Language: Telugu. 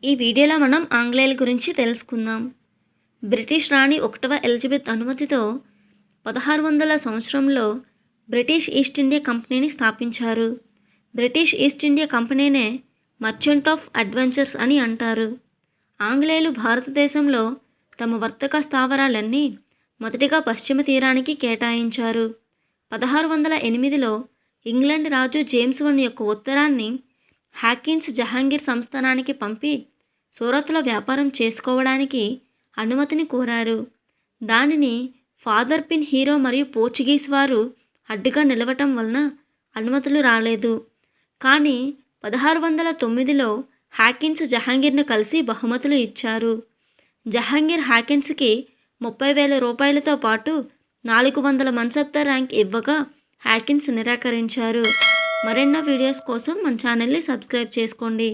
ఈ వీడియోలో మనం ఆంగ్లేయుల గురించి తెలుసుకుందాం. బ్రిటిష్ రాణి 1వ ఎలిజబెత్ అనుమతితో 1600 సంవత్సరంలో బ్రిటిష్ ఈస్ట్ ఇండియా కంపెనీని స్థాపించారు. బ్రిటిష్ ఈస్ట్ ఇండియా కంపెనీనే మర్చెంట్ ఆఫ్ అడ్వెంచర్స్ అని అంటారు. ఆంగ్లేయులు భారతదేశంలో తమ వర్తక స్థావరాలన్నీ మొదటిగా పశ్చిమ తీరానికి కేటాయించారు. 1608లో ఇంగ్లాండ్ రాజు జేమ్స్ I యొక్క ఉత్తరాన్ని హాకిన్స్ జహాంగీర్ సంస్థానానికి పంపి సూరత్లో వ్యాపారం చేసుకోవడానికి అనుమతిని కోరారు. దానిని ఫాదర్ పిన్ హీరో మరియు పోర్చుగీస్ వారు అడ్డుగా నిలవటం వలన అనుమతులు రాలేదు. కానీ 1609లో హాకిన్స్ జహాంగీర్ను కలిసి బహుమతులు ఇచ్చారు. జహాంగీర్ హాకిన్స్కి 30,000 రూపాయలతో పాటు 400 మన్సబ్దార్ ర్యాంక్ ఇవ్వగా హాకిన్స్ నిరాకరించారు. మరెన్నో వీడియోస్ కోసం మన ఛానల్ని సబ్స్క్రైబ్ చేసుకోండి.